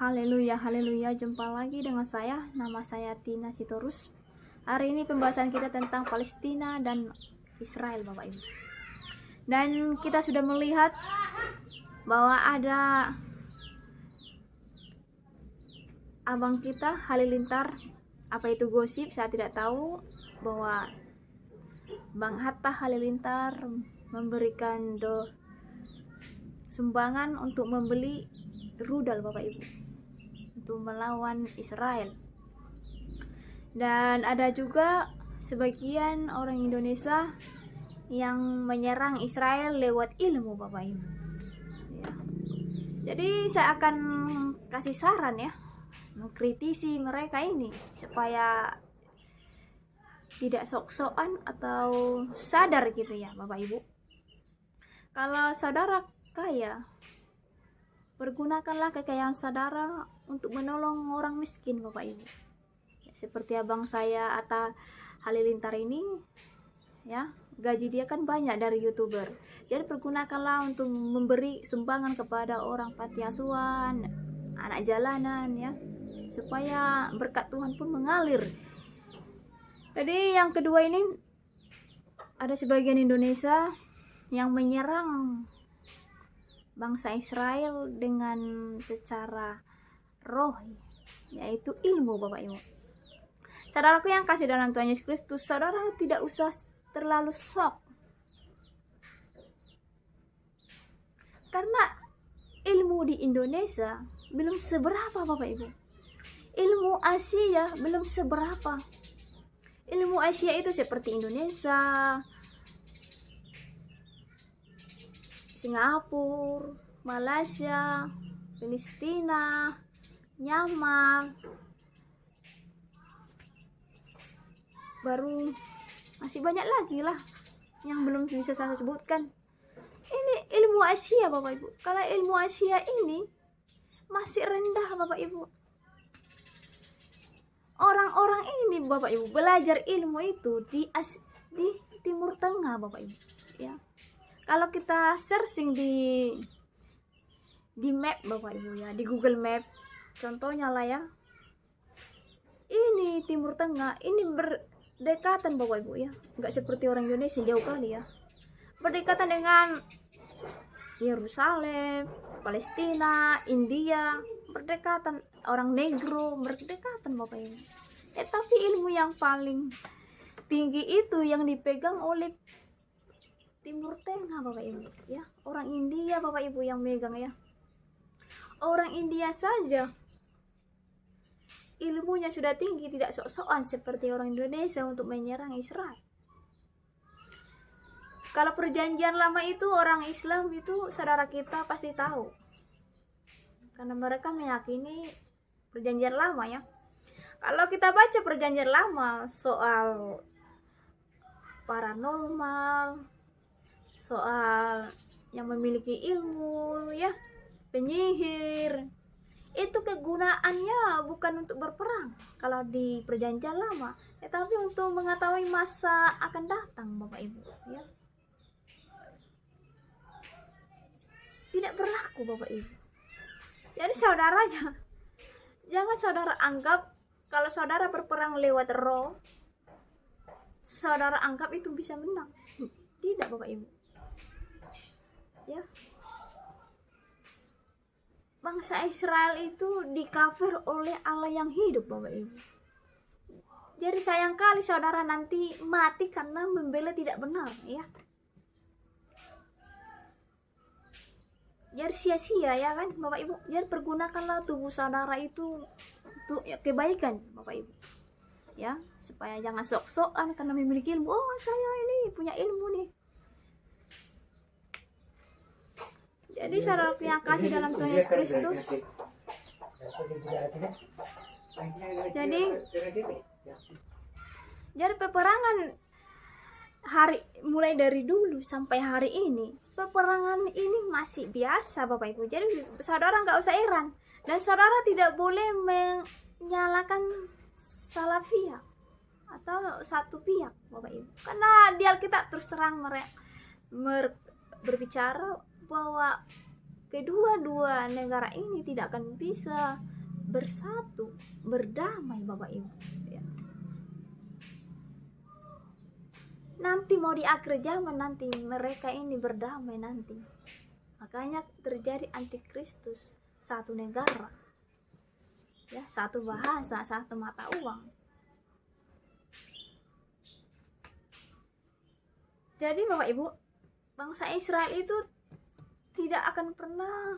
Haleluya, haleluya. Jumpa lagi dengan saya. Nama saya Tina Sitorus. Hari ini pembahasan kita tentang Palestina dan Israel, Bapak Ibu. Dan kita sudah melihat bahwa ada abang kita Halilintar. Apa itu gosip? Saya tidak tahu. Bahwa Bang Hatta Halilintar memberikan sumbangan untuk membeli rudal, Bapak Ibu, untuk melawan Israel. Dan ada juga sebagian orang Indonesia yang menyerang Israel lewat ilmu, Bapak Ibu ya. Jadi saya akan kasih saran ya, mengkritisi mereka ini supaya tidak sok-sokan atau sadar gitu ya, Bapak Ibu. Kalau saudara kaya, pergunakanlah kekayaan saudara untuk menolong orang miskin, Bapak Ibu. Ya, seperti abang saya Atta Halilintar ini, ya, gaji dia kan banyak dari YouTuber. Jadi pergunakanlah untuk memberi sumbangan kepada orang panti asuhan, anak jalanan ya, supaya berkat Tuhan pun mengalir. Jadi yang kedua ini, ada sebagian Indonesia yang menyerang bangsa Israel dengan secara roh, yaitu ilmu, Bapak Ibu. Saudaraku yang kasih dalam Tuhan Yesus Kristus, saudara tidak usah terlalu shock, karena ilmu di Indonesia belum seberapa, Bapak Ibu. Ilmu Asia belum seberapa. Ilmu Asia itu seperti Indonesia, Singapura, Malaysia, Palestina, Myanmar, baru masih banyak lagi lah yang belum bisa saya sebutkan. Ini ilmu Asia, Bapak Ibu. Kalau ilmu Asia ini masih rendah, Bapak Ibu. Orang-orang ini, Bapak Ibu, belajar ilmu itu di Timur Tengah, Bapak Ibu ya. Kalau kita searching di map, Bapak Ibu ya, di Google Map contohnya lah ya, ini Timur Tengah, ini berdekatan, Bapak Ibu ya, nggak seperti orang Indonesia jauh kali ya, berdekatan dengan Yerusalem, Palestina, India, berdekatan, orang negro berdekatan, Bapak Ibu. Tapi ilmu yang paling tinggi itu yang dipegang oleh Timur Tengah, Bapak Ibu ya, orang India, Bapak Ibu, yang megang ya. Orang India saja ilmunya sudah tinggi, tidak sok-sokan seperti orang Indonesia untuk menyerang Israel. Kalau perjanjian lama itu, orang Islam itu saudara kita pasti tahu, karena mereka meyakini perjanjian lama ya. Kalau kita baca perjanjian lama soal paranormal, soal yang memiliki ilmu ya, penyihir, itu kegunaannya bukan untuk berperang kalau di perjanjian lama, tetapi untuk mengetahui masa akan datang, Bapak Ibu ya. Tidak berlaku, Bapak Ibu. Jadi saudara jangan saudara anggap kalau saudara berperang lewat roh, saudara anggap itu bisa menang. Tidak, Bapak Ibu ya. Bangsa Israel itu di-cover oleh Allah yang hidup, Bapak Ibu. Jadi sayang kali saudara nanti mati karena membela tidak benar ya. Jadi sia-sia ya kan, Bapak Ibu. Jadi pergunakanlah tubuh saudara itu untuk kebaikan, Bapak Ibu ya, supaya jangan sok-sokan karena memiliki ilmu. Oh, saya ini punya ilmu nih. Jadi saudara yang kasih dalam Tuhan Yesus Kristus, jadi peperangan mulai dari dulu sampai hari ini, peperangan ini masih biasa, Bapak Ibu. Jadi saudara nggak usah heran, dan saudara tidak boleh menyalahkan salah pihak atau satu pihak, Bapak Ibu, karena di Alkitab terus terang berbicara bahwa kedua-dua negara ini tidak akan bisa bersatu, berdamai Bapak Ibu ya. Nanti mau di akhir zaman nanti mereka ini berdamai nanti. Makanya terjadi antikristus, satu negara ya, satu bahasa, satu mata uang. Jadi Bapak Ibu, bangsa Israel itu tidak akan pernah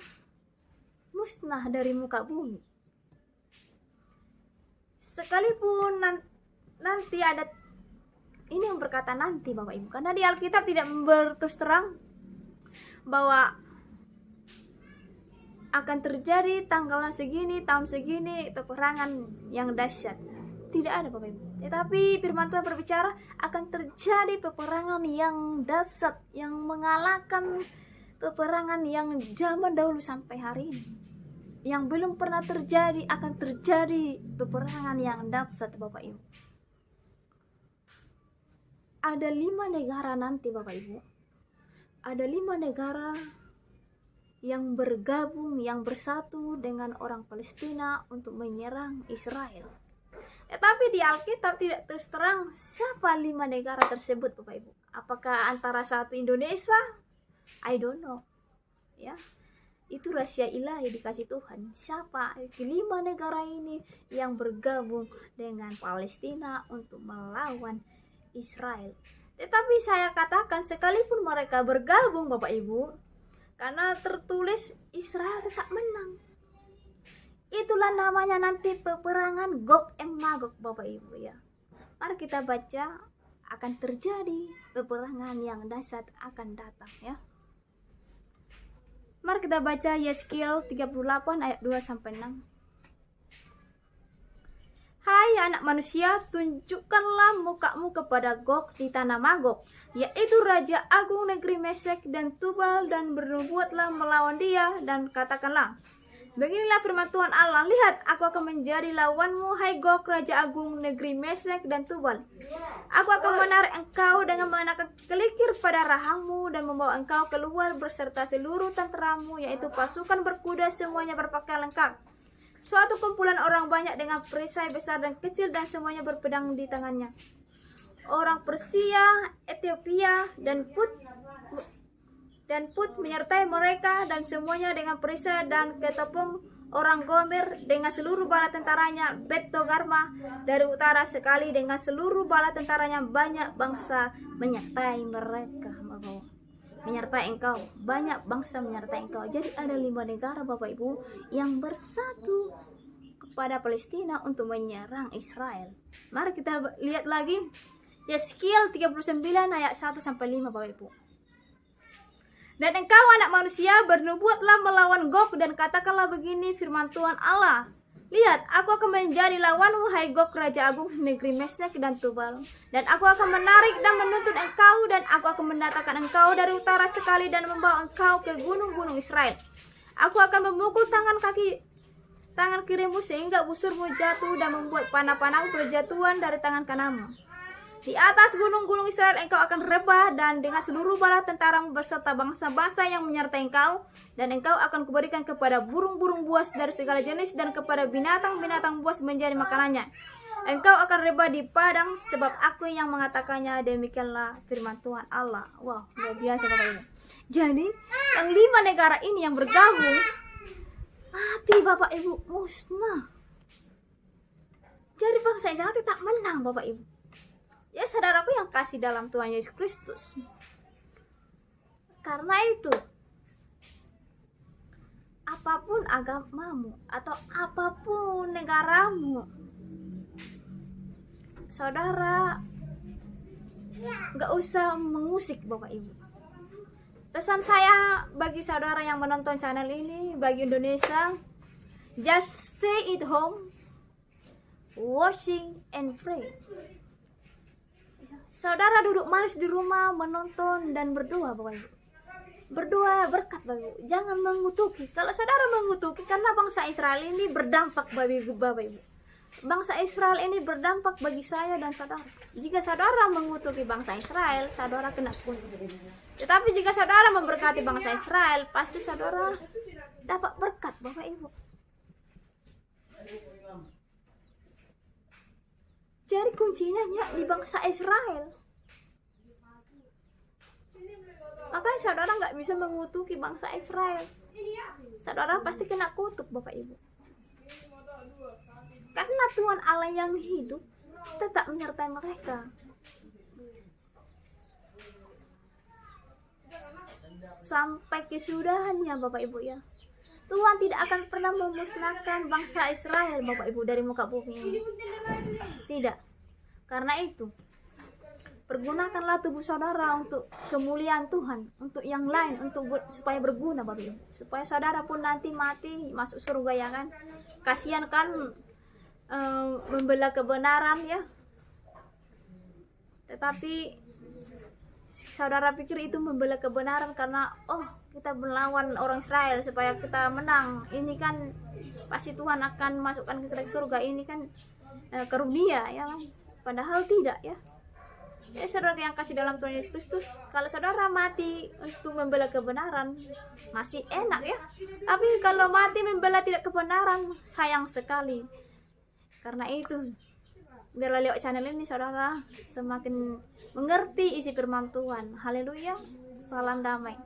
musnah dari muka bumi. Sekalipun nanti ada, ini yang berkata nanti Bapak Ibu, karena di Alkitab tidak berterus terang bahwa akan terjadi tanggalan segini, tahun segini, peperangan yang dahsyat. Tidak ada Bapak Ibu. Tetapi firman Tuhan berbicara akan terjadi peperangan yang dahsyat, yang mengalahkan peperangan yang zaman dahulu sampai hari ini. Yang belum pernah terjadi, akan terjadi peperangan yang dahsyat Bapak Ibu. Ada 5 negara nanti Bapak Ibu. Ada 5 negara yang bergabung, yang bersatu dengan orang Palestina untuk menyerang Israel. Tetapi di Alkitab tidak terus terang siapa 5 negara tersebut Bapak Ibu. Apakah antara satu Indonesia? I don't know. Ya. Itu rahasia ilahi dikasih Tuhan. Siapa 5 negara ini yang bergabung dengan Palestina untuk melawan Israel. Tetapi saya katakan sekalipun mereka bergabung Bapak Ibu, karena tertulis Israel tetap menang. Itulah namanya nanti peperangan Gog and Magog Bapak Ibu ya. Mari kita baca, akan terjadi peperangan yang dahsyat akan datang ya. Mari kita baca Yeskiel 38 ayat 2 sampai 6. Hai anak manusia, tunjukkanlah mukamu kepada Gog di tanah Magog, yaitu Raja Agung negeri Mesek dan Tubal, dan bernubuatlah melawan dia, dan katakanlah, beginilah firman Tuhan Allah, lihat aku akan menjadi lawanmu, hai Gog, Raja Agung negeri Mesek dan Tubal. Aku akan menarik engkau dengan mengenakan kelikir pada rahangmu dan membawa engkau keluar beserta seluruh tenteramu, yaitu pasukan berkuda semuanya berpakaian lengkap. Suatu kumpulan orang banyak dengan perisai besar dan kecil dan semuanya berpedang di tangannya. Orang Persia, Ethiopia dan Put menyertai mereka, dan semuanya dengan perisai dan ketopong. Orang Gomer dengan seluruh bala tentaranya, Bet Togarma dari utara sekali dengan seluruh bala tentaranya. Banyak bangsa menyertai mereka, menyertai engkau, banyak bangsa menyertai engkau. Jadi ada 5 negara Bapak Ibu yang bersatu kepada Palestina untuk menyerang Israel. Mari kita lihat lagi Yeskiel 39 ayat 1 sampai 5 Bapak Ibu. Dan engkau anak manusia, bernubuatlah melawan Gog dan katakanlah begini firman Tuhan Allah, lihat aku akan menjadi lawanmu, hai Gog, Raja Agung negeri Mesek dan Tubal, dan aku akan menarik dan menuntun engkau, dan aku akan mendatangkan engkau dari utara sekali dan membawa engkau ke gunung-gunung Israel. Aku akan memukul tangan kirimu sehingga busurmu jatuh, dan membuat panah-panahmu berjatuhan dari tangan kananmu. Di atas gunung-gunung Israel engkau akan rebah, dan dengan seluruh bala tentaramu beserta bangsa-bangsa yang menyertai engkau, dan engkau akan kuberikan kepada burung-burung buas dari segala jenis dan kepada binatang-binatang buas menjadi makanannya. Engkau akan rebah di padang, sebab aku yang mengatakannya, demikianlah firman Tuhan Allah. Wow, luar biasa Bapak Ibu. Jadi yang 5 negara ini yang bergabung mati Bapak Ibu, musnah. Jadi bangsa Israel tak menang Bapak Ibu. Ya saudaraku yang kasih dalam Tuhan Yesus Kristus. Karena itu, apapun agamamu atau apapun negaramu, saudara gak usah mengusik Bapak Ibu. Pesan saya bagi saudara yang menonton channel ini, bagi Indonesia, just stay at home, watching and pray. Saudara duduk manis di rumah, menonton dan berdoa Bapak Ibu. Berdoa berkat Bapak Ibu. Jangan mengutuki. Kalau saudara mengutuki, karena bangsa Israel ini berdampak bagi Bapak Ibu. Bangsa Israel ini berdampak bagi saya dan saudara. Jika saudara mengutuki bangsa Israel, saudara kena kutuk. Tetapi jika saudara memberkati bangsa Israel, pasti saudara dapat berkat, Bapak Ibu. Jadi kuncinya di bangsa Israel. Makanya saudara nggak bisa mengutuki bangsa Israel. Saudara pasti kena kutuk, Bapak Ibu. Karena Tuhan Allah yang hidup tetap menyertai mereka. Sampai kesudahannya, Bapak Ibu ya. Tuhan tidak akan pernah memusnahkan bangsa Israel, Bapak Ibu, dari muka bumi ini. Tidak. Karena itu, pergunakanlah tubuh saudara untuk kemuliaan Tuhan, untuk yang lain, supaya berguna, Bapak Ibu. Supaya saudara pun nanti mati masuk surga, ya kan. Kasihan kan membela kebenaran ya. Tetapi saudara pikir itu membela kebenaran karena kita melawan orang Israel supaya kita menang. Ini kan pasti Tuhan akan masukkan kita ke surga. Ini kan karunia ya kan. Padahal tidak ya. Ya saudara yang kasih dalam Tuhan Yesus Kristus, kalau saudara mati untuk membela kebenaran masih enak ya. Tapi kalau mati membela tidak kebenaran, sayang sekali. Karena itu, biarlah lewat channel ini saudara semakin mengerti isi firman Tuhan. Haleluya. Salam damai.